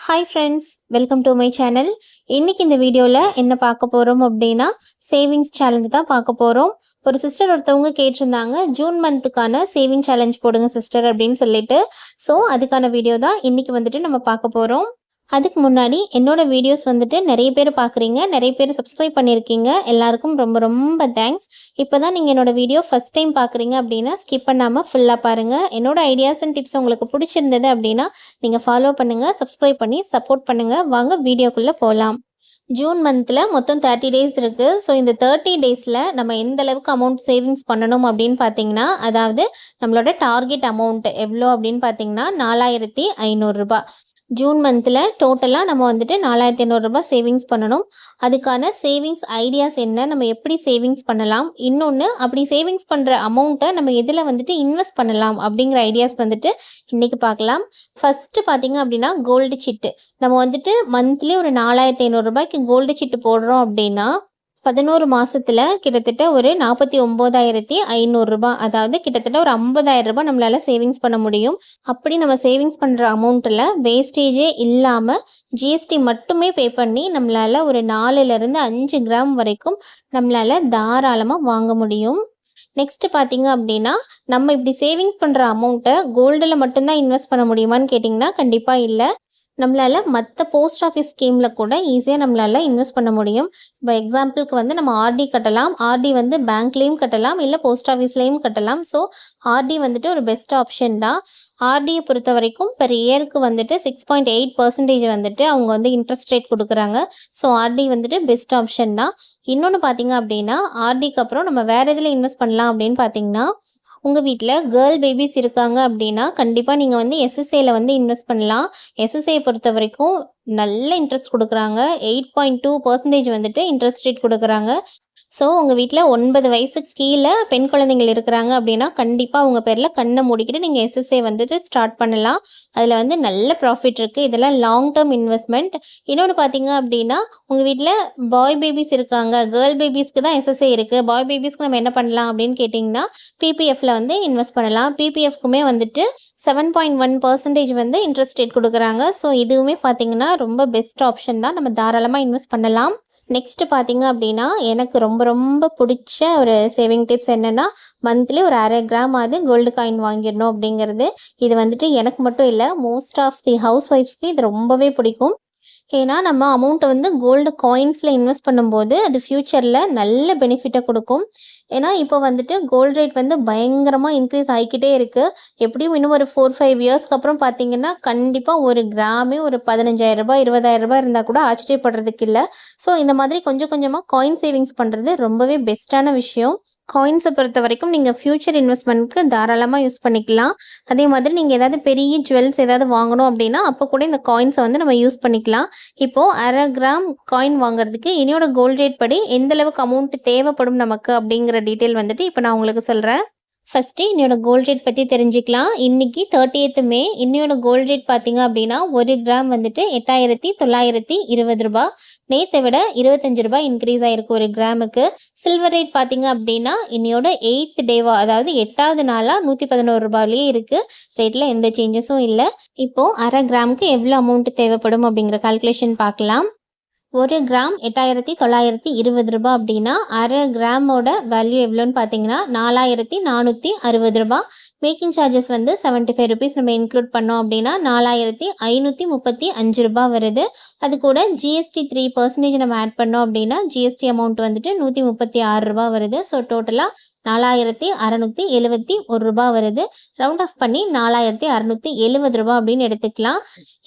Hi friends, welcome to my channel. இன்னைக்கு இந்த வீடியோல என்ன பார்க்க போறோம் அப்படின்னா சேவிங்ஸ் சேலஞ்ச் தான் பார்க்க போறோம். ஒரு சிஸ்டர் ஒருத்தவங்க கேட்டிருந்தாங்க ஜூன் மந்த்துக்கான சேவிங் சேலஞ்ச் போடுங்க சிஸ்டர் அப்படின்னு சொல்லிட்டு. ஸோ அதுக்கான வீடியோ தான் இன்னைக்கு வந்துட்டு நம்ம பார்க்க போறோம். அதுக்கு முன்னாடி என்னோட வீடியோஸ் வந்துட்டு நிறைய பேர் பார்க்குறீங்க, நிறைய பேர் சப்ஸ்கிரைப் பண்ணியிருக்கீங்க. எல்லாருக்கும் ரொம்ப ரொம்ப தேங்க்ஸ். இப்போ தான் நீங்கள் என்னோட வீடியோ ஃபஸ்ட் டைம் பார்க்குறீங்க அப்படின்னா ஸ்கிப் பண்ணாமல் ஃபுல்லாக பாருங்கள். என்னோட ஐடியாஸ் அண்ட் டிப்ஸ் உங்களுக்கு பிடிச்சிருந்தது அப்படின்னா நீங்கள் ஃபாலோ பண்ணுங்கள், சப்ஸ்கிரைப் பண்ணி சப்போர்ட் பண்ணுங்கள். வாங்க வீடியோக்குள்ளே போகலாம். ஜூன் மந்தில் மொத்தம் 30 டேஸ் இருக்குது. ஸோ இந்த 30 டேஸில் நம்ம எந்த அளவுக்கு அமௌண்ட் சேவிங்ஸ் பண்ணணும் அப்படின்னு பார்த்தீங்கன்னா, அதாவது நம்மளோட டார்கெட் அமௌண்ட் எவ்வளோ அப்படின்னு பார்த்தீங்கன்னா 4500 ரூபாய். ஜூன் மந்தில் டோட்டலாக நம்ம வந்துட்டு 4500 ரூபாய் சேவிங்ஸ் பண்ணணும். அதுக்கான சேவிங்ஸ் ஐடியாஸ் என்ன, நம்ம எப்படி சேவிங்ஸ் பண்ணலாம், இன்னொன்று அப்படி சேவிங்ஸ் பண்ணுற அமௌண்ட்டை நம்ம எதில் வந்துட்டு இன்வெஸ்ட் பண்ணலாம் அப்படிங்கிற ஐடியாஸ் வந்துட்டு இன்றைக்கி பார்க்கலாம். ஃபஸ்ட்டு பார்த்திங்க அப்படின்னா கோல்டு சிட்டு. நம்ம வந்துட்டு மந்த்லி ஒரு 4500 ரூபாய்க்கு கோல்டு சிட்டு போடுறோம் அப்படின்னா 11 மாதத்தில் கிட்டத்தட்ட ஒரு 49,500 ரூபாய், அதாவது கிட்டத்தட்ட ஒரு 50,000 ரூபாய் நம்மளால் சேவிங்ஸ் பண்ண முடியும். அப்படி நம்ம சேவிங்ஸ் பண்ணுற அமௌண்ட்டில் வேஸ்டேஜே இல்லாமல் ஜிஎஸ்டி மட்டுமே பே பண்ணி நம்மளால் ஒரு 4லேருந்து 5 கிராம் வரைக்கும் நம்மளால் தாராளமாக வாங்க முடியும். நெக்ஸ்ட்டு பார்த்திங்க அப்படின்னா நம்ம இப்படி சேவிங்ஸ் பண்ணுற அமௌண்ட்டை கோல்டில் மட்டும்தான் இன்வெஸ்ட் பண்ண முடியுமான்னு கேட்டிங்கன்னா கண்டிப்பாக இல்லை. நம்மளால் மற்ற போஸ்ட் ஆஃபீஸ் ஸ்கீமில் கூட ஈஸியாக நம்மளால் இன்வெஸ்ட் பண்ண முடியும். இப்போ எக்ஸாம்பிளுக்கு வந்து நம்ம ஆர்டி கட்டலாம். ஆர்டி வந்து பேங்க்லேயும் கட்டலாம், இல்லை போஸ்ட் ஆஃபீஸ்லேயும் கட்டலாம். ஸோ ஆர்டி வந்துட்டு ஒரு பெஸ்ட் ஆப்ஷன் தான். ஆர்டியை பொறுத்த வரைக்கும் பெர் இயருக்கு வந்துட்டு 6.8% வந்துட்டு அவங்க வந்து இன்ட்ரெஸ்ட் ரேட் கொடுக்குறாங்க. ஸோ ஆர்டி வந்துட்டு பெஸ்ட் ஆப்ஷன் தான். இன்னொன்று பார்த்திங்க அப்படின்னா ஆர்டிக்கு அப்புறம் நம்ம வேறு எதில் இன்வெஸ்ட் பண்ணலாம் அப்படின்னு பார்த்திங்கன்னா, உங்கள் வீட்டில் கேர்ள் பேபிஸ் இருக்காங்க அப்படின்னா கண்டிப்பாக நீங்கள் வந்து எஸ்எஸ்ஏல வந்து இன்வெஸ்ட் பண்ணலாம். எஸ்எஸ்ஏ பொறுத்த வரைக்கும் நல்ல இன்ட்ரெஸ்ட் கொடுக்குறாங்க. 8.2% வந்துட்டு இன்ட்ரெஸ்ட் ரேட் கொடுக்குறாங்க. ஸோ உங்கள் வீட்டில் 9 வயசுக்கு கீழே பெண் குழந்தைங்கள் இருக்கிறாங்க அப்படின்னா கண்டிப்பாக உங்கள் பேரில் கண்ணை மூடிக்கிட்டு நீங்கள் எஸ்எஸ்ஏ வந்துட்டு ஸ்டார்ட் பண்ணலாம். அதில் வந்து நல்ல ப்ராஃபிட் இருக்குது. இதெல்லாம் லாங் டேர்ம் இன்வெஸ்ட்மெண்ட். இன்னொன்று பார்த்தீங்க அப்படின்னா உங்கள் வீட்டில் பாய் பேபிஸ் இருக்காங்க, கேர்ள் பேபிஸ்க்கு தான் எஸ்எஸ்ஏ இருக்குது. பாய் பேபிஸ்க்கு நம்ம என்ன பண்ணலாம் அப்படின்னு கேட்டிங்கன்னா பிபிஎஃப்ல வந்து இன்வெஸ்ட் பண்ணலாம். பிபிஎஃப்க்குமே வந்துட்டு 7.1% வந்து இன்ட்ரெஸ்ட் ரேட் கொடுக்குறாங்க. ஸோ இதுவுமே பார்த்திங்கன்னா ரொம்ப பெஸ்ட் ஆப்ஷன் தான், நம்ம தாராளமாக இன்வெஸ்ட் பண்ணலாம். நெக்ஸ்ட்டு பார்த்திங்க அப்படின்னா எனக்கு ரொம்ப ரொம்ப பிடிச்ச ஒரு சேவிங் டிப்ஸ் என்னென்னா, மந்த்லி ஒரு 1/2 கிராம் அது கோல்டு காயின் வாங்கிடணும் அப்படிங்கிறது. இது வந்துட்டு எனக்கு மட்டும் இல்லை, மோஸ்ட் ஆஃப் தி ஹவுஸ் ஒய்ஃப்ஸ்க்கு இது ரொம்பவே பிடிக்கும். ஏன்னா நம்ம அமௌண்ட்டை வந்து கோல்டு காயின்ஸில் இன்வெஸ்ட் பண்ணும்போது அது ஃப்யூச்சரில் நல்ல பெனிஃபிட்டை கொடுக்கும். ஏன்னா இப்போ வந்துட்டு கோல்டு ரேட் வந்து பயங்கரமாக இன்க்ரீஸ் ஆகிக்கிட்டே இருக்குது. எப்படியும் இன்னும் ஒரு 4-5 இயர்ஸ்க்கு அப்புறம் பார்த்திங்கன்னா கண்டிப்பாக ஒரு கிராமே ஒரு 15,000 ரூபாய் 20,000 ரூபாய் இருந்தால் கூட ஆச்சரியப்படுறதுக்கு இல்லை. ஸோ இந்த மாதிரி கொஞ்சம் கொஞ்சமாக காயின் சேவிங்ஸ் பண்ணுறது ரொம்பவே பெஸ்ட்டான விஷயம். காயின்ஸை பொறுத்த வரைக்கும் நீங்கள் ஃப்யூச்சர் இன்வெஸ்ட்மெண்ட்க்கு தாராளமாக யூஸ் பண்ணிக்கலாம். அதே மாதிரி நீங்கள் ஏதாவது பெரிய ஜுவல்ஸ் ஏதாவது வாங்கணும் அப்படின்னா அப்போ கூட இந்த காயின்ஸை வந்து நம்ம யூஸ் பண்ணிக்கலாம். இப்போது 1/2 கிராம் காயின் வாங்குறதுக்கு என்னோட கோல்டு ரேட் படி எந்தளவுக்கு அமௌண்ட் தேவைப்படும் நமக்கு அப்படிங்கிற டீட்டெயில் வந்துட்டு இப்போ நான் உங்களுக்கு சொல்கிறேன். ஃபஸ்ட்டு என்னோட கோல்டு ரேட் பற்றி தெரிஞ்சுக்கலாம். இன்றைக்கி 30th மே என்னோட கோல்டு ரேட் பார்த்திங்க அப்படின்னா 1 கிராம் வந்துட்டு 8,920 ரூபாய். நேற்றை விட 25 ரூபாய் இன்க்ரீஸ் ஆகிருக்கு ஒரு கிராமுக்கு. சில்வர் ரேட் பார்த்திங்க அப்படின்னா இன்னையோட 8th டேவா, அதாவது 8வது நாளாக 111 ரூபாயிலே இருக்குது. ரேட்டில் எந்த சேஞ்சஸும் இல்லை. இப்போது 1/2 கிராமுக்கு எவ்வளோ அமௌண்ட் தேவைப்படும் அப்படிங்கிற கால்குலேஷன் பார்க்கலாம். 1 கிராம் 8,920 ரூபாய் அப்படின்னா 1/2 கிராமோட வேல்யூ எவ்வளோன்னு பார்த்தீங்கன்னா 4,460 ரூபாய். மேக்கிங் சார்ஜஸ் வந்து 75 ருபீஸ் நம்ம இன்க்ளூட் பண்ணோம் அப்படின்னா 4,535 ரூபாய் வருது. அது கூட ஜிஎஸ்டி 3% நம்ம ஆட் பண்ணோம் அப்படின்னா ஜிஎஸ்டி அமௌண்ட் வந்துட்டு 136 ரூபாய் வருது. ஸோ டோட்டலாக 4,671 ரூபாய் வருது. ரவுண்ட் ஆஃப் பண்ணி 4,670 ரூபாய் அப்படின்னு எடுத்துக்கலாம்.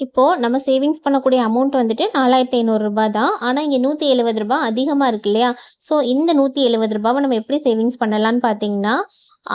இப்போது நம்ம சேவிங்ஸ் பண்ணக்கூடிய அமௌண்ட் வந்துட்டு 4,500 ரூபாய் தான். ஆனால் இங்கே 170 ரூபாய் அதிகமாக இருக்கு இல்லையா? ஸோ இந்த 170 ரூபாவை நம்ம எப்படி சேவிங்ஸ் பண்ணலான்னு பார்த்தீங்கன்னா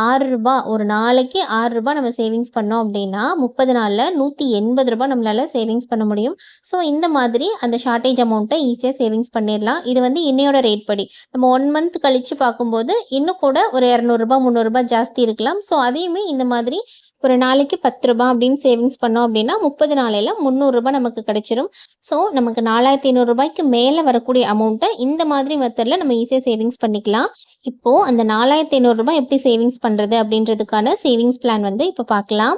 6 ரூபாய், ஒரு நாளைக்கு 6 ரூபாய் நம்ம சேவிங்ஸ் பண்ணோம் அப்படின்னா 30 நாளில் 180 ரூபாய் நம்மளால் சேவிங்ஸ் பண்ண முடியும். ஸோ இந்த மாதிரி அந்த ஷார்ட்டேஜ் அமௌண்ட்டை ஈஸியாக சேவிங்ஸ் பண்ணிடலாம். இது வந்து இன்னையோட ரேட் படி நம்ம 1 மந்த் கழித்து பார்க்கும்போது இன்னும் கூட ஒரு 200 ரூபாய் 300 ரூபாய் ஜாஸ்தி இருக்கலாம். ஸோ அதையுமே இந்த மாதிரி ஒரு நாளைக்கு 10 ரூபாய் அப்படின்னு சேவிங்ஸ் பண்ணோம் அப்படின்னா 30 நாளையில் 300 ரூபாய் நமக்கு கிடைச்சிரும். ஸோ நமக்கு 4,500 ரூபாய்க்கு மேலே வரக்கூடிய அமௌண்ட்டை இந்த மாதிரி மெத்தடில் நம்ம ஈஸியாக சேவிங்ஸ் பண்ணிக்கலாம். இப்போது அந்த 4,500 ரூபாய் எப்படி சேவிங்ஸ் பண்ணுறது அப்படின்றதுக்கான சேவிங்ஸ் பிளான் வந்து இப்போ பார்க்கலாம்.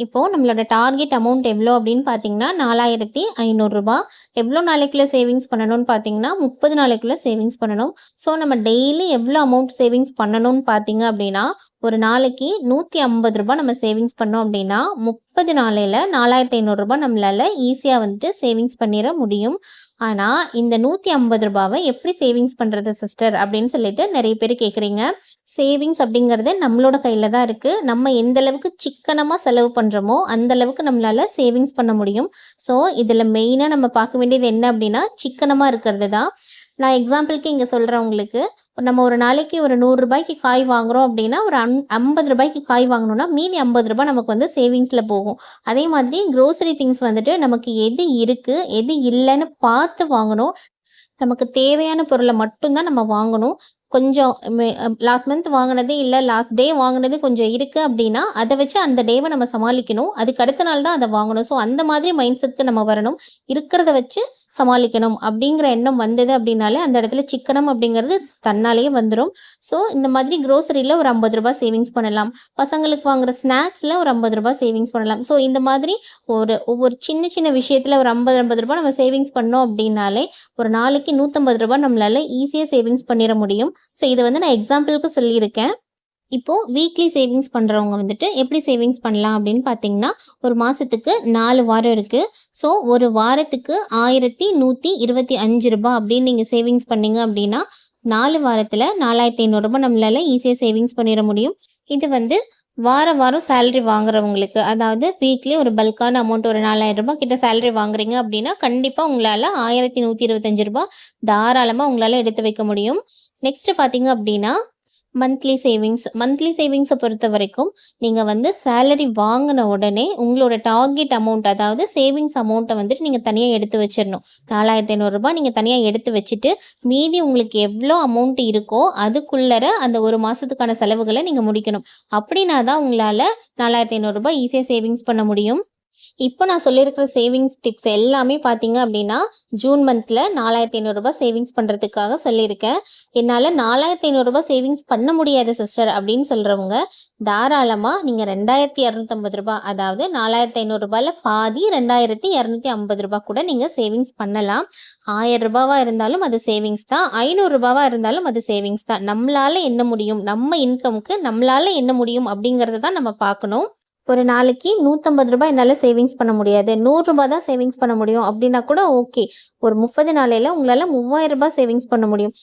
இப்போது நம்மளோட டார்கெட் அமௌண்ட் எவ்வளோ அப்படின்னு பார்த்தீங்கன்னா 4500 ரூபா. எவ்வளோ நாளைக்குள்ளே சேவிங்ஸ் பண்ணணும்னு பார்த்தீங்கன்னா 30 நாளைக்குள்ளே சேவிங்ஸ் பண்ணணும். ஸோ நம்ம டெய்லி எவ்வளோ அமௌண்ட் சேவிங்ஸ் பண்ணணும்னு பார்த்தீங்க அப்படின்னா ஒரு நாளைக்கு 150 ரூபா நம்ம சேவிங்ஸ் பண்ணோம் அப்படின்னா 30 நாளையில் 4500 ரூபா நம்மளால் ஈஸியாக வந்துட்டு சேவிங்ஸ் பண்ணிட முடியும். ஆனால் இந்த 150 ரூபாவை எப்படி சேவிங்ஸ் பண்ணுறது சிஸ்டர் அப்படின்னு சொல்லிட்டு நிறைய பேர் கேட்குறீங்க. சேவிங்ஸ் அப்படிங்கிறது நம்மளோட கையில் தான் இருக்குது. நம்ம எந்த அளவுக்கு சிக்கனமாக செலவு பண்ணுறோமோ அந்த அளவுக்கு நம்மளால் சேவிங்ஸ் பண்ண முடியும். ஸோ இதில் மெயினாக நம்ம பார்க்க வேண்டியது என்ன அப்படின்னா சிக்கனமாக இருக்கிறது தான். நான் எக்ஸாம்பிளுக்கு இங்கே சொல்கிறேன் உங்களுக்கு. நம்ம ஒரு நாளைக்கு ஒரு 100 ரூபாய்க்கு காய் வாங்குகிறோம் அப்படின்னா ஒரு 50 ரூபாய்க்கு காய் வாங்கணும்னா மீதி 50 ரூபாய் நமக்கு வந்து சேவிங்ஸில் போகும். அதே மாதிரி க்ரோசரி திங்ஸ் வந்துட்டு நமக்கு எது இருக்குது எது இல்லைன்னு பார்த்து வாங்கணும். நமக்கு தேவையான பொருளை மட்டும்தான் நம்ம வாங்கணும். கொஞ்சம் லாஸ்ட் மந்த் வாங்கினது இல்லை லாஸ்ட் டே வாங்கினது கொஞ்சம் இருக்குது அப்படின்னா அதை வச்சு அந்த டேவை நம்ம சமாளிக்கணும். அதுக்கு அடுத்த நாள் தான் அதை வாங்கணும். ஸோ அந்த மாதிரி மைண்ட் செட்டுக்கு நம்ம வரணும். இருக்கிறத வச்சு சமாளிக்கணும் அப்படிங்கிற எண்ணம் வந்தது அப்படின்னாலே அந்த இடத்துல சிக்கனம் அப்படிங்கிறது தன்னாலேயே வந்துடும். ஸோ இந்த மாதிரி க்ரோசரியில் ஒரு 50 ரூபாய் சேவிங்ஸ் பண்ணலாம். பசங்களுக்கு வாங்குகிற ஸ்நாக்ஸில் ஒரு 50 ரூபாய் சேவிங்ஸ் பண்ணலாம். ஸோ இந்த மாதிரி ஒவ்வொரு சின்ன சின்ன விஷயத்தில் ஒரு 50 ரூபாய் நம்ம சேவிங்ஸ் பண்ணோம் அப்படின்னாலே ஒரு நாளைக்கு 150 ரூபாய் நம்மளால் ஈஸியாக சேவிங்ஸ் பண்ணிட முடியும். ஸோ இதை வந்து நான் எக்ஸாம்பிளுக்கு சொல்லியிருக்கேன். இப்போது வீக்லி சேவிங்ஸ் பண்ணுறவங்க வந்துட்டு எப்படி சேவிங்ஸ் பண்ணலாம் அப்படின்னு பார்த்தீங்கன்னா ஒரு மாதத்துக்கு 4 வாரம் இருக்குது. ஸோ ஒரு வாரத்துக்கு 1125 ரூபாய் அப்படின்னு நீங்கள் சேவிங்ஸ் பண்ணிங்க அப்படின்னா 4 வாரத்தில் 4500 ரூபாய் நம்மளால் ஈஸியாக சேவிங்ஸ் பண்ணிட முடியும். இது வந்து வாரம் சேலரி வாங்குறவங்களுக்கு, அதாவது வீக்லி ஒரு பல்கான அமௌண்ட் ஒரு 4000 ரூபாய் கிட்ட சேலரி வாங்குறீங்க அப்படின்னா கண்டிப்பாக உங்களால் 1125 ரூபாய் தாராளமாக உங்களால் எடுத்து வைக்க முடியும். நெக்ஸ்ட்டு பார்த்தீங்க அப்படின்னா மந்த்லி சேவிங்ஸை பொறுத்த வரைக்கும் நீங்கள் வந்து சேலரி வாங்கின உடனே உங்களோட டார்கெட் அமௌண்ட், அதாவது சேவிங்ஸ் அமௌண்ட்டை வந்துட்டு நீங்கள் தனியாக எடுத்து வச்சிடணும். 4500 ரூபாய் நீங்கள் தனியாக எடுத்து வச்சுட்டு மீதி உங்களுக்கு எவ்வளோ அமௌண்ட் இருக்கோ அதுக்குள்ளே அந்த ஒரு மாதத்துக்கான செலவுகளை நீங்கள் முடிக்கணும். அப்படின்னா தான் உங்களால் 4500 ரூபாய் ஈஸியாக சேவிங்ஸ் பண்ண முடியும். இப்போ நான் சொல்லியிருக்கிற சேவிங்ஸ் டிப்ஸ் எல்லாமே பார்த்தீங்க அப்படின்னா ஜூன் மந்தில் 4500 ரூபாய் சேவிங்ஸ் பண்ணுறதுக்காக சொல்லியிருக்கேன். என்னால் 4500 ரூபாய் சேவிங்ஸ் பண்ண முடியாது சிஸ்டர் அப்படின்னு சொல்கிறவங்க தாராளமாக நீங்கள் 2250 ரூபாய், அதாவது 4500 ரூபாயில் பாதி 2250 ரூபாய் கூட நீங்கள் சேவிங்ஸ் பண்ணலாம். 1000 ரூபாவாக இருந்தாலும் அது சேவிங்ஸ் தான், 500 ரூபாவாக இருந்தாலும் அது சேவிங்ஸ் தான். நம்மளால் என்ன முடியும், நம்ம இன்கமுக்கு நம்மளால் என்ன முடியும் அப்படிங்கிறத தான் நம்ம பார்க்கணும். ஒரு நாளைக்கு 150 ரூபாய் என்னால் சேவிங்ஸ் பண்ண முடியாது, 100 ரூபாய் தான் சேவிங்ஸ் பண்ண முடியும் அப்படின்னா கூட ஓகே. ஒரு 30 நாளையில் உங்களால் 3000 ரூபாய் சேவிங்ஸ் பண்ண முடியும்.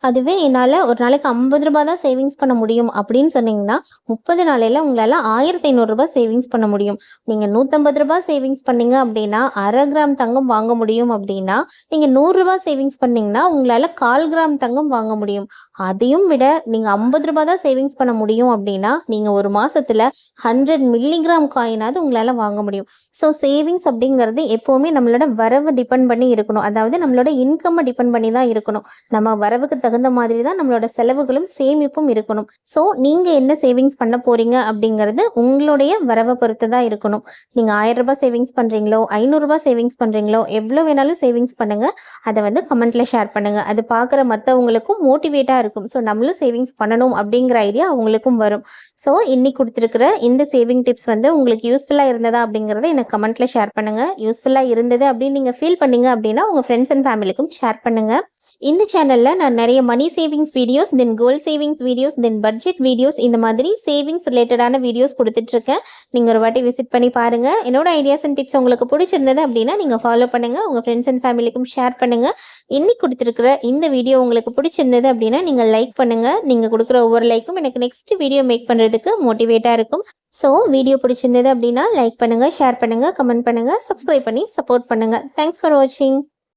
அதுவே என்னால் ஒரு நாளைக்கு 50 ரூபாய் தான் சேவிங்ஸ் பண்ண முடியும் அப்படின்னு சொன்னீங்கன்னா 30 நாளையில் உங்களால் 1500 ரூபாய் சேவிங்ஸ் பண்ண முடியும். நீங்கள் 150 ரூபாய் சேவிங்ஸ் பண்ணீங்க அப்படின்னா 1/2 கிராம் தங்கம் வாங்க முடியும். அப்படின்னா நீங்கள் 100 ரூபாய் சேவிங்ஸ் பண்ணிங்கன்னா உங்களால் 1/4 கிராம் தங்கம் வாங்க முடியும். அதையும் விட நீங்கள் 50 ரூபாய் தான் சேவிங்ஸ் பண்ண முடியும் அப்படின்னா நீங்கள் ஒரு மாதத்தில் 100 மில்லிகிராம் காயினாவது உங்களால் வாங்க முடியும். ஸோ சேவிங்ஸ் அப்படிங்கிறது எப்போவுமே நம்மளோட வரவு டிபெண்ட் பண்ணி இருக்கணும். அதாவது நம்மளோட இன்கம்மை டிபெண்ட் பண்ணி தான் இருக்கணும். நம்ம வரவுக்கு தகுந்த மாதிரி தான் நம்மளோட செலவுகளும் சேமிப்பும் இருக்கணும். ஸோ நீங்கள் என்ன சேவிங்ஸ் பண்ண போகிறீங்க அப்படிங்கிறது உங்களுடைய வரவை பொறுத்து தான் இருக்கணும். நீங்கள் 1000 ரூபாய் சேவிங்ஸ் பண்ணுறீங்களோ 500 ரூபாய் சேவிங்ஸ் பண்ணுறீங்களோ எவ்வளோ வேணாலும் சேவிங்ஸ் பண்ணுங்கள். அதை வந்து கமெண்ட்டில் ஷேர் பண்ணுங்கள். அது பார்க்குற மற்றவங்களுக்கும் மோட்டிவேட்டாக இருக்கும். ஸோ நம்மளும் சேவிங்ஸ் பண்ணணும் அப்படிங்கிற ஐடியா அவங்களுக்கும் வரும். ஸோ இன்னைக்கு கொடுத்துருக்குற இந்த சேவிங் டிப்ஸ் வந்து உங்களுக்கு யூஸ்ஃபுல்லாக இருந்ததா அப்படிங்கிறத எனக்கு கமெண்ட்டில் ஷேர் பண்ணுங்கள். யூஸ்ஃபுல்லாக இருந்தது அப்படின்னு நீங்கள் ஃபீல் பண்ணீங்க அப்படின்னா உங்கள் ஃப்ரெண்ட்ஸ் அண்ட் ஃபேமிலிக்கும் ஷேர் பண்ணுங்கள். இந்த சேனலில் நான் நிறைய money savings videos, then goal savings videos, then budget videos, இந்த மாதிரி சேவிங்ஸ் ரிலேட்டடான வீடியோஸ் கொடுத்துட்ருக்கேன். நீங்கள் ஒரு வாட்டி விசிட் பண்ணி பாருங்கள். என்னோட ஐடியாஸ் அண்ட் டிப்ஸ் உங்களுக்கு பிடிச்சிருந்தது அப்படின்னா நீங்கள் ஃபாலோ பண்ணுங்கள். உங்கள் ஃப்ரெண்ட்ஸ் அண்ட் ஃபேமிலிக்கும் ஷேர் பண்ணுங்கள். இன்னைக்கு கொடுத்துருக்குற இந்த வீடியோ உங்களுக்கு பிடிச்சிருந்தது அப்படின்னா நீங்கள் லைக் பண்ணுங்கள். நீங்கள் கொடுக்குற ஒவ்வொரு லைக்கும் எனக்கு நெக்ஸ்ட் வீடியோ மேக் பண்ணுறதுக்கு மோட்டிவேட்டாக இருக்கும். ஸோ வீடியோ பிடிச்சிருந்தது அப்படின்னா லைக் பண்ணுங்கள், ஷேர் பண்ணுங்கள், கமெண்ட் பண்ணுங்கள், சப்ஸ்கிரைப் பண்ணி சப்போர்ட் பண்ணுங்கள். தேங்க்ஸ் ஃபார் வாட்சிங்.